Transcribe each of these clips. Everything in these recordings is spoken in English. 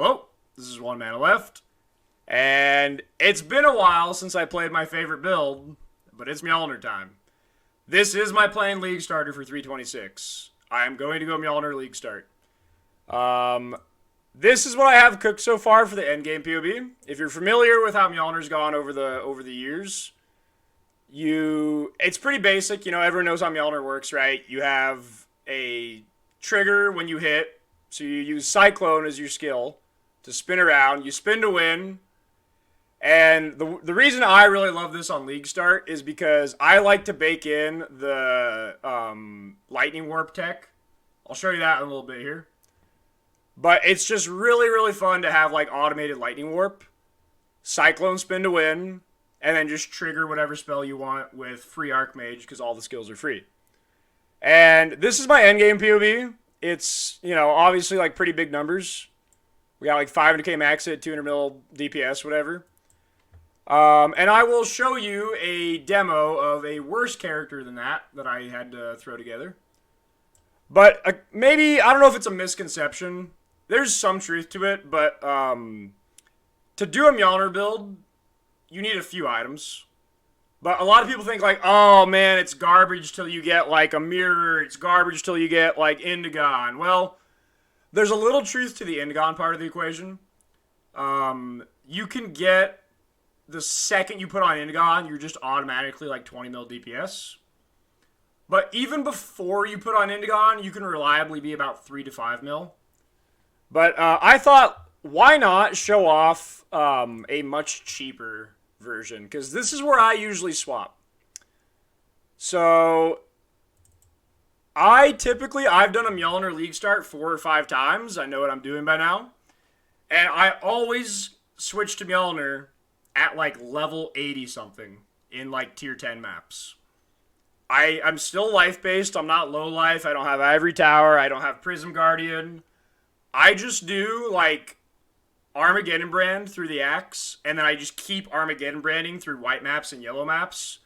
Hello, this is One Mana Left, and it's been a while since I played my favorite build, but it's Mjolnir time. This is my planned League starter for 326. I am going to go Mjolnir League start. This is what I have cooked so far for the endgame POB. If you're familiar with how Mjolnir's gone over the years, it's pretty basic. You know, everyone knows how Mjolnir works, right? You have a trigger when you hit. So you use Cyclone as your skill to spin around. You spin to win. And the reason I really love this on League Start is because I like to bake in the Lightning Warp tech. I'll show you that in a little bit here. But it's just really, really fun to have like automated Lightning Warp, Cyclone spin to win, and then just trigger whatever spell you want with free Archmage because all the skills are free. And this is my endgame POB. It's, you know, obviously like pretty big numbers. We got like 500k max hit, 200 mil DPS, whatever. And I will show you a demo of a worse character than that I had to throw together. But maybe, I don't know if it's a misconception. There's some truth to it, but to do a Mjolnir build, you need a few items. But a lot of people think like, oh man, it's garbage till you get like a mirror. It's garbage till you get like Indigon. Well, there's a little truth to the Indigon part of the equation. You can get, the second you put on Indigon, you're just automatically like 20 mil DPS. But even before you put on Indigon, you can reliably be about 3 to 5 mil. But I thought, why not show off a much cheaper version, because this is where I usually swap. So I've done a Mjolnir League start 4 or 5 times. I know what I'm doing by now. And I always switch to Mjolnir at like level 80 something in like tier 10 maps. I'm still life based. I'm not low life. I don't have Ivory Tower. I don't have Prism Guardian. I just do like Armageddon brand through the axe, and then I just keep Armageddon branding through white maps and yellow maps,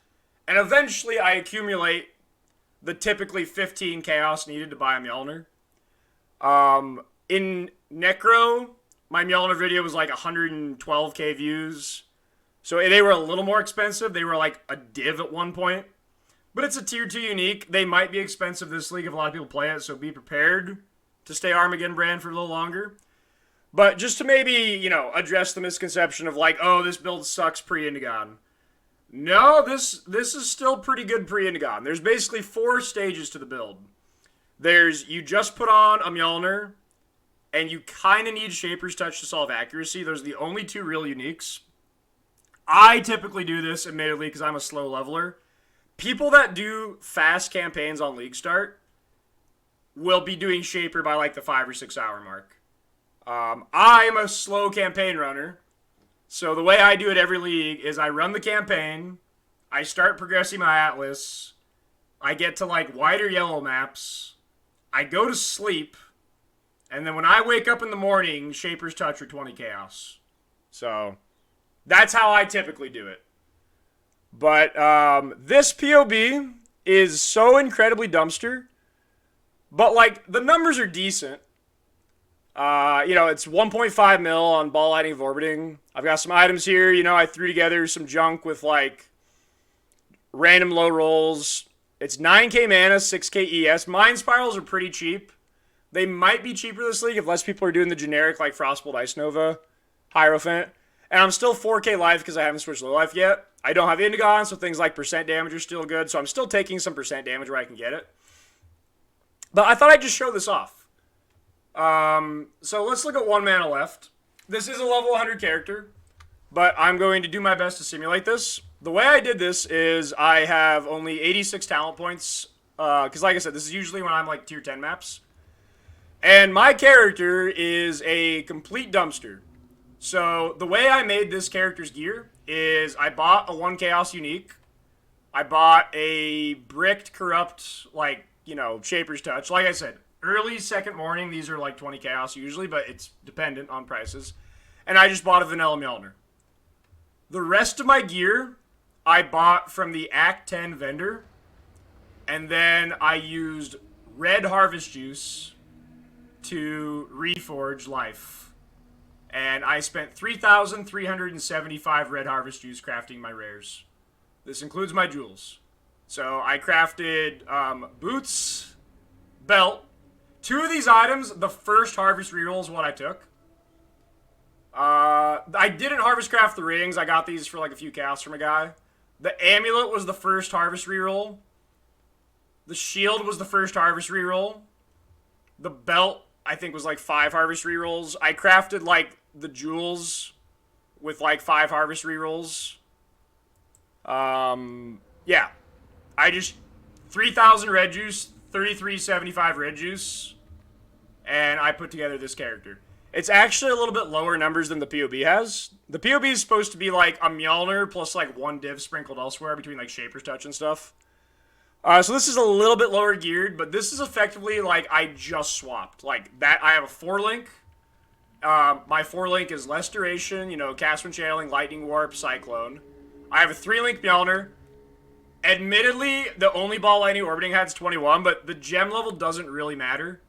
and eventually I accumulate the typically 15 chaos needed to buy a Mjolnir. In Necro, my Mjolnir video was like 112k views, so they were a little more expensive. They were like a div at one point, but it's a tier 2 unique. They might be expensive this league if a lot of people play it, so be prepared to stay Armageddon brand for a little longer. But just to maybe, you know, address the misconception of like, oh, this build sucks pre-Indigon. No, this is still pretty good pre-Indigon. There's basically 4 stages to the build. There's, you just put on a Mjolnir, and you kind of need Shaper's Touch to solve accuracy. Those are the only 2 real uniques. I typically do this, admittedly, because I'm a slow leveler. People that do fast campaigns on League Start will be doing Shaper by like the 5 or 6 hour mark. I'm a slow campaign runner, so the way I do it every league is I run the campaign, I start progressing my Atlas, I get to like white or yellow maps, I go to sleep, and then when I wake up in the morning, Shaper's Touch or 20 Chaos. So that's how I typically do it. But this POB is so incredibly dumpster, but like the numbers are decent. You know, it's 1.5 mil on Ball Lightning of Orbiting. I've got some items here. You know, I threw together some junk with, like, random low rolls. It's 9k mana, 6k ES. Mind Spirals are pretty cheap. They might be cheaper this league if less people are doing the generic, like, Frostbolt Ice Nova, Hierophant. And I'm still 4k life because I haven't switched low life yet. I don't have Indigon, so things like percent damage are still good. So I'm still taking some percent damage where I can get it. But I thought I'd just show this off. So let's look at One Mana Left. This is a level 100 character, but I'm going to do my best to simulate this. The way I did this is I have only 86 talent points, because like I said, this is usually when I'm like tier 10 maps. And my character is a complete dumpster. So the way I made this character's gear is I bought a 1 Chaos unique. I bought a bricked corrupt, like, you know, Shaper's Touch. Like I said, early second morning, these are like 20 chaos usually, but it's dependent on prices. And I just bought a vanilla Mjolnir. The rest of my gear, I bought from the Act 10 vendor. And then I used red harvest juice to reforge life. And I spent 3,375 red harvest juice crafting my rares. This includes my jewels. So I crafted boots, belt. 2 of these items, the first harvest reroll is what I took. I didn't harvest craft the rings. I got these for like a few casts from a guy. The amulet was the first harvest reroll. The shield was the first harvest reroll. The belt, I think, was like 5 harvest rerolls. I crafted like the jewels with like 5 harvest rerolls. Yeah. I just 3,000 red juice, 3375 red juice, and I put together this character. It's actually a little bit lower numbers than the POB has. The POB is supposed to be like a Mjolner plus like 1 div sprinkled elsewhere between like Shaper's Touch and stuff. So this is a little bit lower geared, but this is effectively like I just swapped. Like that, I have a 4-link. My 4-link is less duration, you know, cast when channeling, lightning warp, cyclone. I have a 3-link Mjolnir. Admittedly, the only ball lightning orbiting has 21, but the gem level doesn't really matter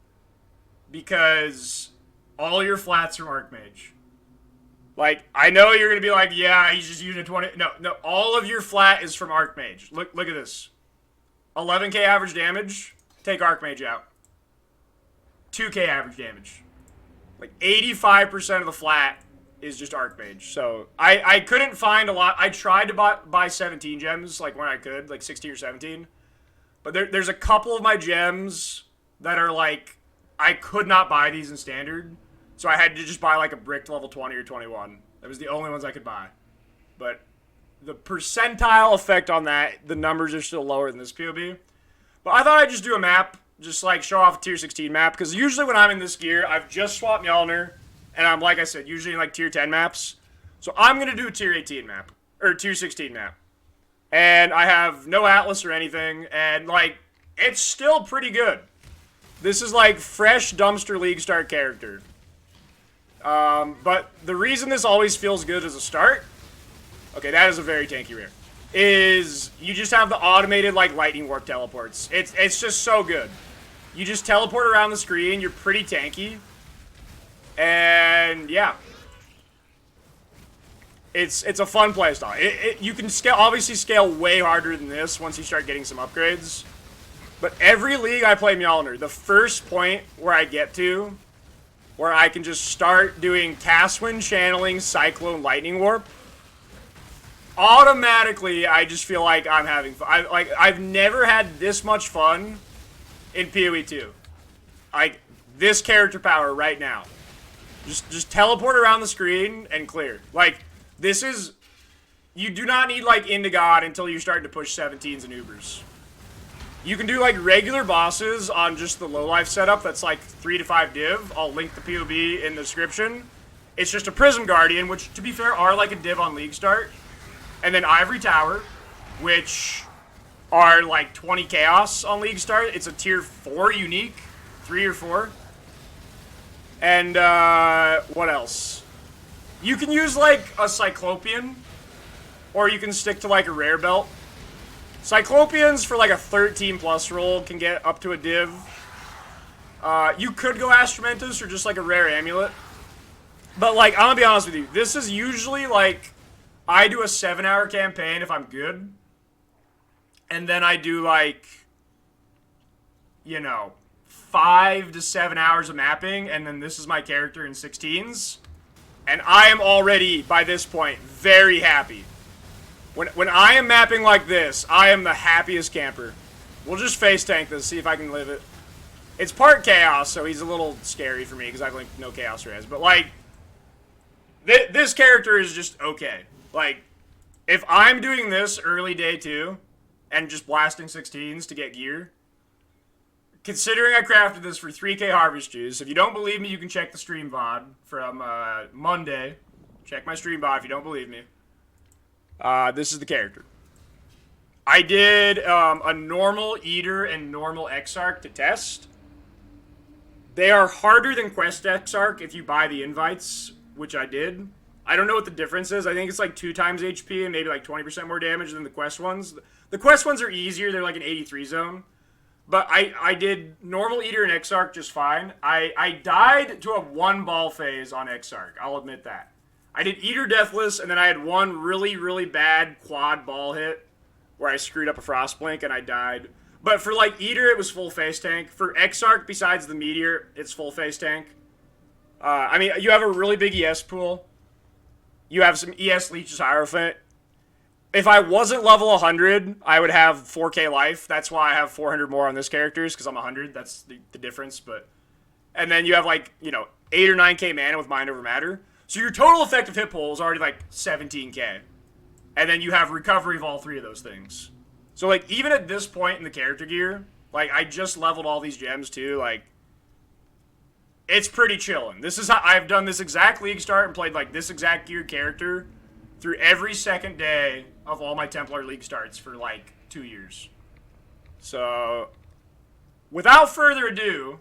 because all your flats are Archmage. Like, I know you're going to be like, yeah, he's just using a 20. No, all of your flat is from Archmage. Look at this. 11k average damage, take Archmage out. 2k average damage. Like, 85% of the flat is just Archmage. So, I couldn't find a lot. I tried to buy 17 gems, like, when I could, like 16 or 17. But there's a couple of my gems that are, like, I could not buy these in Standard. So I had to just buy, like, a bricked level 20 or 21. That was the only ones I could buy. But the percentile effect on that, the numbers are still lower than this POB. But I thought I'd just do a map, just, like, show off a tier 16 map. Because usually when I'm in this gear, I've just swapped Mjolnir. And I'm, like I said, usually in, like, tier 10 maps. So I'm going to do a tier 18 map. Or tier 16 map. And I have no Atlas or anything. And, like, it's still pretty good. This is, like, fresh dumpster league start character. But the reason this always feels good as a start, okay, that is a very tanky rare, is you just have the automated, like, lightning warp teleports. It's just so good. You just teleport around the screen, you're pretty tanky, and yeah. It's a fun playstyle. You can obviously scale way harder than this once you start getting some upgrades. But every league I play Mjolnir, the first point where I get to, where I can just start doing cast when channeling, cyclone, lightning warp, automatically I just feel like I'm having fun. I've never had this much fun in PoE 2. Like, this character power right now. Just teleport around the screen and clear. Like, this is... You do not need, like, Into God until you're starting to push 17s and Ubers. You can do, like, regular bosses on just the low-life setup that's, like, 3 to 5 div. I'll link the POB in the description. It's just a Prism Guardian, which, to be fair, are, like, a div on League Start. And then Ivory Tower, which are, like, 20 Chaos on League Start. It's a tier 4 unique. 3 or 4. And, what else? You can use, like, a Cyclopean. Or you can stick to, like, a rare belt. Cyclopeans for like a 13 plus roll can get up to a div. You could go Astramentus or just like a rare amulet. But like, I'm gonna be honest with you, this is usually like, I do a 7-hour campaign if I'm good. And then I do like, you know, 5 to 7 hours of mapping, and then this is my character in 16s. And I am already, by this point, very happy. When I am mapping like this, I am the happiest camper. We'll just face tank this, see if I can live it. It's part chaos, so he's a little scary for me because I have like no chaos res. But like, this character is just okay. Like, if I'm doing this early day 2 and just blasting 16s to get gear, considering I crafted this for 3k harvest juice, if you don't believe me, you can check the stream VOD from Monday. Check my stream VOD if you don't believe me. This is the character. I did a normal Eater and normal Exarch to test. They are harder than Quest Exarch if you buy the invites, which I did. I don't know what the difference is. I think it's like 2 times HP and maybe like 20% more damage than the Quest ones. The Quest ones are easier. They're like an 83 zone. But I did normal Eater and Exarch just fine. I died to a 1 ball phase on Exarch. I'll admit that. I did Eater Deathless, and then I had one really, really bad quad ball hit where I screwed up a Frostblink and I died. But for, like, Eater, it was full face tank. For Exarch, besides the Meteor, it's full face tank. I mean, you have a really big ES pool. You have some ES Leeches Hierophant. If I wasn't level 100, I would have 4k life. That's why I have 400 more on this character's, because I'm 100. That's the difference. But and then you have, like, you know, 8 or 9k mana with Mind Over Matter. So your total effective hit pool is already, like, 17k. And then you have recovery of all 3 of those things. So, like, even at this point in the character gear, like, I just leveled all these gems, too. Like, it's pretty chillin'. This is how I've done this exact league start and played, like, this exact geared character through every second day of all my Templar League starts for, like, 2 years. So, without further ado,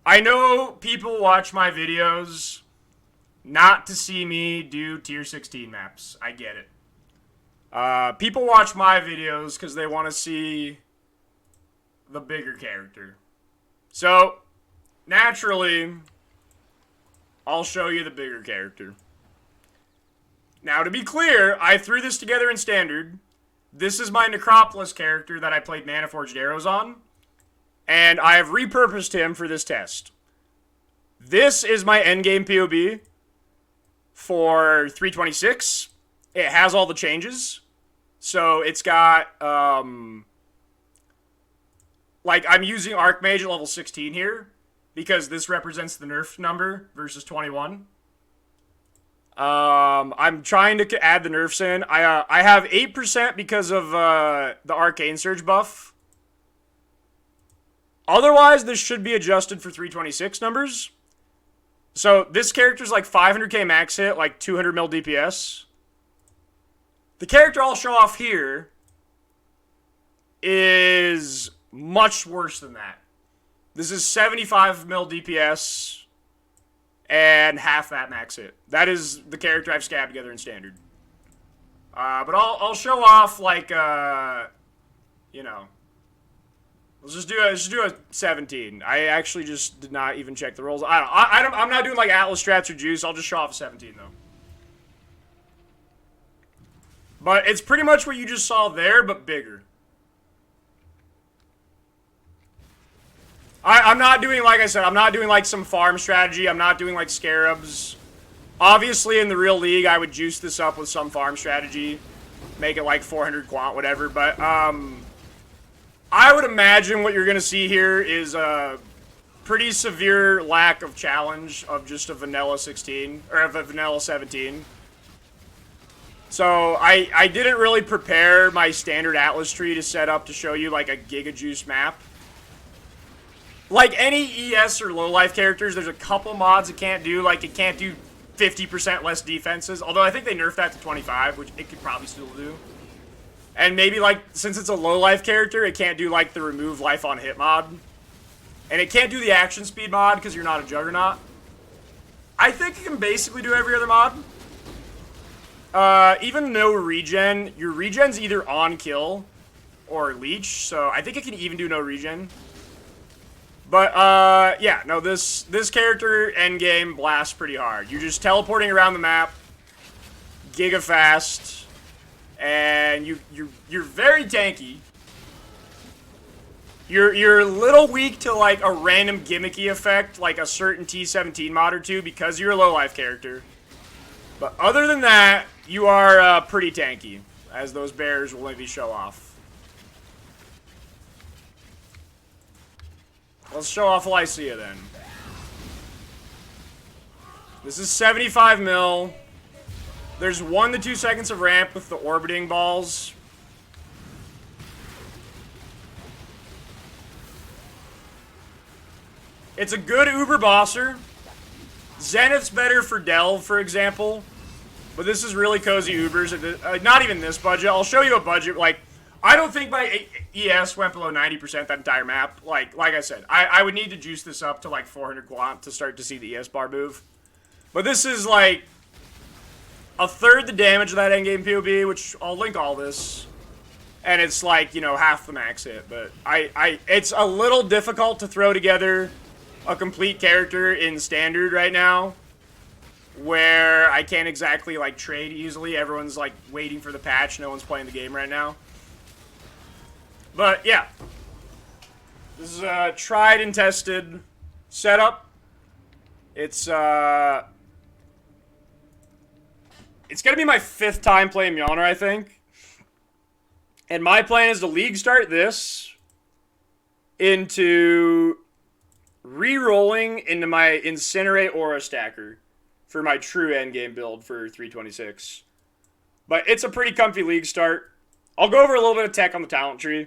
I know people watch my videos not to see me do tier 16 maps. I get it. People watch my videos because they want to see the bigger character. So, naturally, I'll show you the bigger character. Now, to be clear, I threw this together in Standard. This is my Necropolis character that I played Mana-Forged Arrows on. And I have repurposed him for this test. This is my endgame POB for 326. It has all the changes. So it's got, like, I'm using Archmage at level 16 here, because this represents the nerf number versus 21. I'm trying to add the nerfs in. I have 8% because of the Arcane Surge buff. Otherwise, this should be adjusted for 326 numbers. So this character's like 500k max hit, like 200 mil DPS. The character I'll show off here is much worse than that. This is 75 mil DPS and half that max hit. That is the character I've scabbed together in Standard. But I'll show off, like, you know, let's just do a 17. I actually just did not even check the rolls. I'm not doing like Atlas strats or juice. I'll just show off a 17 though. But it's pretty much what you just saw there, but bigger. I'm not doing, like I said, I'm not doing like some farm strategy. I'm not doing like scarabs. Obviously, in the real league, I would juice this up with some farm strategy. Make it like 400 quant, whatever. But I would imagine what you're going to see here is a pretty severe lack of challenge of just a vanilla 16, or of a vanilla 17. So I didn't really prepare my standard Atlas tree to set up to show you like a Giga Juice map. Like any ES or low life characters, there's a couple mods it can't do. Like it can't do 50% less defenses. Although I think they nerfed that to 25, which it could probably still do. And maybe like, since it's a low life character, it can't do like the remove life on hit mod. And it can't do the action speed mod because you're not a Juggernaut. I think it can basically do every other mod. Even no regen, your regen's either on kill or leech, so I think it can even do no regen. But, yeah, no, this character, endgame, blasts pretty hard. You're just teleporting around the map, giga fast, and you're very tanky. You're a little weak to, like, a random gimmicky effect, like a certain T17 mod or two, because you're a low-life character. But other than that, you are pretty tanky, as those bears will maybe show off. Let's show off Lycia then. This is 75 mil. There's 1 to 2 seconds of ramp with the orbiting balls. It's a good Uber bosser. Zenith's better for Delve, for example. But this is really cozy Ubers. Not even this budget. I'll show you a budget. Like, I don't think my ES went below 90% that entire map. Like I said, I would need to juice this up to like 400 quant to start to see the ES bar move. But this is like a third the damage of that endgame POB, which I'll link all this. and it's like, you know, half the max hit. But it's a little difficult to throw together a complete character in standard right now, where I can't exactly like trade easily. Everyone's like waiting for the patch. No one's playing the game right now. But yeah, this is a tried and tested setup. It's gonna be my 5th time playing Mjolnir, I think. And my plan is to league start this into re-rolling into my Incinerate Aura Stacker for my true endgame build for 326. But it's a pretty comfy league start. I'll go over a little bit of tech on the talent tree.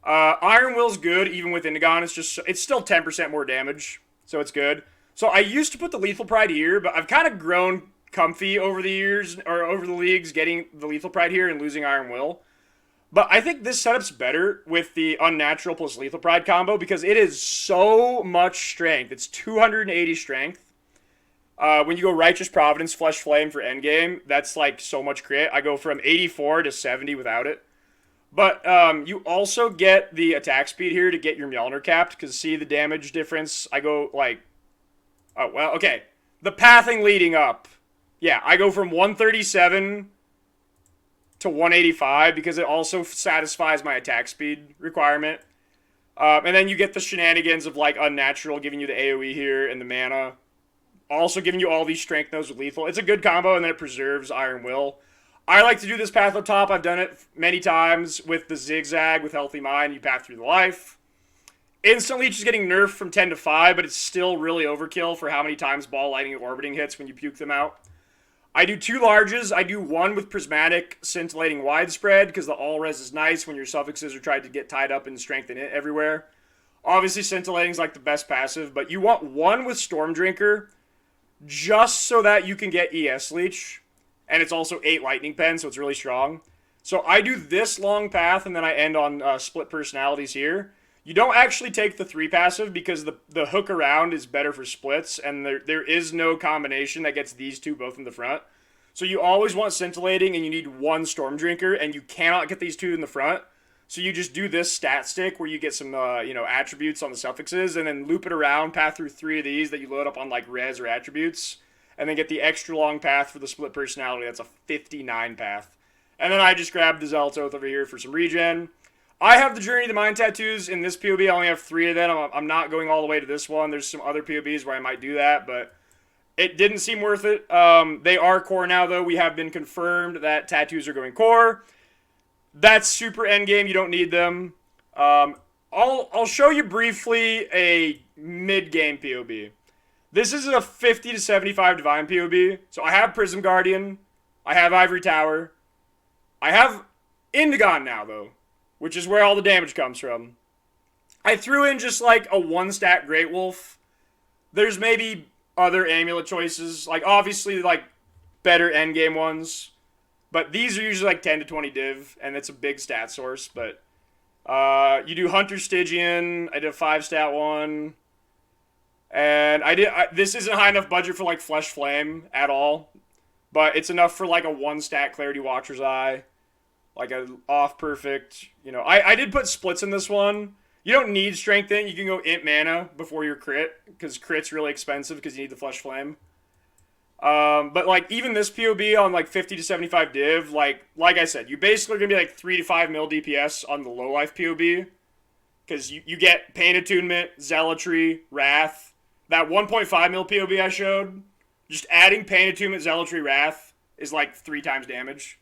Iron Will's good, even with Indigon. It's still 10% more damage, so it's good. So I used to put the Lethal Pride here, but I've kind of grown comfy over the years, or over the leagues, getting the Lethal Pride here and losing Iron Will. But I think this setup's better with the Unnatural plus Lethal Pride combo because it is so much strength. It's 280 strength. When you go Righteous Providence, Flesh Flame for endgame, that's like so much crit. I go from 84 to 70 without it. But you also get the attack speed here to get your Mjolnir capped, because see the damage difference? I go like... Oh, well, okay. The pathing leading up. Yeah, I go from 137 to 185 because it also satisfies my attack speed requirement. And then you get the shenanigans of like Unnatural giving you the AoE here and the mana. Also giving you all these strength nodes with lethal. It's a good combo, and then it preserves Iron Will. I like to do this path up top. I've done it many times with the zigzag with Healthy Mind. You path through the life. Instant Leech is getting nerfed from 10 to 5, but it's still really overkill for how many times Ball, Lightning, and Orbiting hits when you puke them out. I do 2 larges. I do 1 with Prismatic, Scintillating Widespread, because the all-res is nice when your suffixes are trying to get tied up and strengthen it everywhere. Obviously, Scintillating is like the best passive, but you want 1 with Storm Drinker, just so that you can get ES Leech. And it's also 8 Lightning Pen, so it's really strong. So I do this long path, and then I end on Split Personalities here. You don't actually take the 3 passive, because the hook around is better for splits, and there is no combination that gets these 2 both in the front. So you always want Scintillating, and you need 1 Storm Drinker, and you cannot get these 2 in the front. So you just do this stat stick, where you get some attributes on the suffixes, and then loop it around, path through 3 of these that you load up on like res or attributes. And then get the extra long path for the split personality. That's a 59 path. And then I just grabbed the Zealot's Oath over here for some regen. I have the Journey to the Mind Tattoos in this POB. I only have 3 of them. I'm not going all the way to this one. There's some other POBs where I might do that, but it didn't seem worth it. They are core now, though. We have been confirmed that tattoos are going core. That's super endgame. You don't need them. I'll show you briefly a mid-game POB. This is a 50 to 75 Divine POB. So I have Prism Guardian. I have Ivory Tower. I have Indigon now, though, which is where all the damage comes from. I threw in just like a 1-stat Great Wolf. There's maybe other amulet choices. Like, obviously, like, better endgame ones. But these are usually like 10 to 20 div, and it's a big stat source. But you do Hunter Stygian. I did a 5-stat one. And this isn't high enough budget for like Flesh Flame at all, but it's enough for like a 1-stat Clarity Watcher's Eye, like a off perfect. I did put splits in this one. You don't need Strength in. You can go Int Mana before your crit, because crit's really expensive because you need the Flesh Flame. But like even this POB on like 50 to 75 div, like I said, you basically are gonna be like 3 to 5 mil DPS on the low life POB, because you get Pain Attunement, Zealotry, Wrath. That 1.5 mil POB I showed, just adding Pain Attunement, Zealotry, Wrath is like 3 times damage.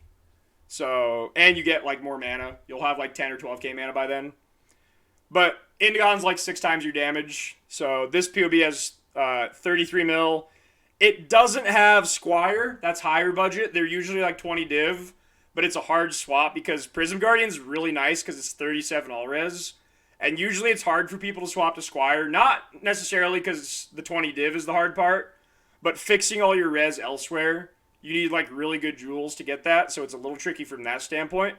So, and you get like more mana. You'll have like 10 or 12k mana by then. But Indigon's like 6 times your damage. So this POB has 33 mil. It doesn't have Squire. That's higher budget. They're usually like 20 div. But it's a hard swap because Prism Guardian's really nice because it's 37 all res. And usually it's hard for people to swap to Squire. Not necessarily because the 20 div is the hard part, but fixing all your res elsewhere. You need like really good jewels to get that, so it's a little tricky from that standpoint.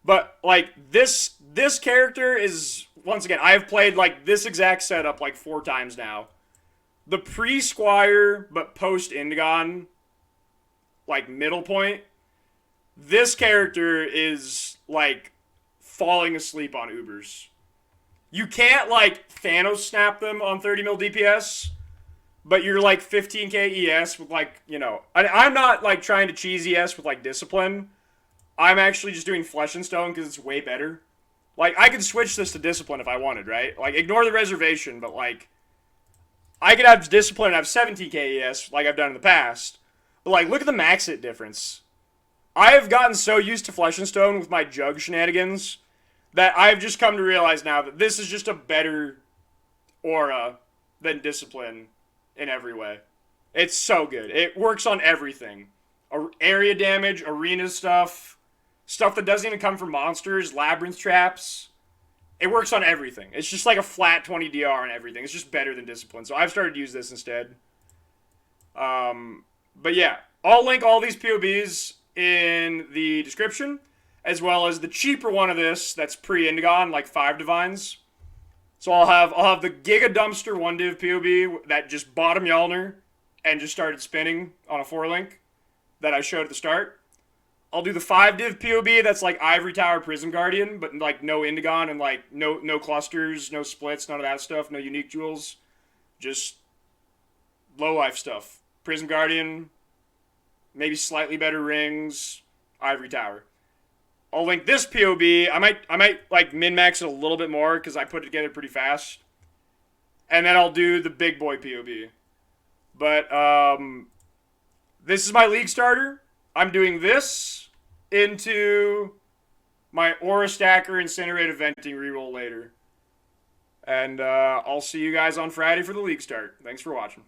But like this character is, once again, I've played like this exact setup like 4 times now. The pre-Squire but post-Indigon, like middle point, this character is like falling asleep on Ubers. You can't, like, Thanos snap them on 30 mil DPS, but you're, like, 15k ES with, like, you know... I'm not, like, trying to cheese ES with, like, Discipline. I'm actually just doing Flesh and Stone because it's way better. Like, I could switch this to Discipline if I wanted, right? Like, ignore the reservation, but, like... I could have Discipline and have 17k ES, like I've done in the past. But, like, look at the max hit difference. I have gotten so used to Flesh and Stone with my Jug shenanigans that I've just come to realize now that this is just a better aura than Discipline in every way. It's so good. It works on everything. Area damage, arena stuff, stuff that doesn't even come from monsters, labyrinth traps. It works on everything. It's just like a flat 20 DR on everything. It's just better than Discipline. So I've started to use this instead. But yeah, I'll link all these POBs in the description, as well as the cheaper one of this that's pre-Indigon, like 5 Divines. So I'll have the Giga Dumpster 1 Div POB that just bought a Mjolner and just started spinning on a 4-link that I showed at the start. I'll do the 5 Div POB that's like Ivory Tower Prism Guardian, but like no Indigon and like no clusters, no splits, none of that stuff, no unique jewels. Just low life stuff. Prism Guardian, maybe slightly better rings, Ivory Tower. I'll link this POB. I might like min-max it a little bit more because I put it together pretty fast. And then I'll do the big boy POB. But this is my League starter. I'm doing this into my Aura Stacker Incinerative Venting reroll later. And I'll see you guys on Friday for the League start. Thanks for watching.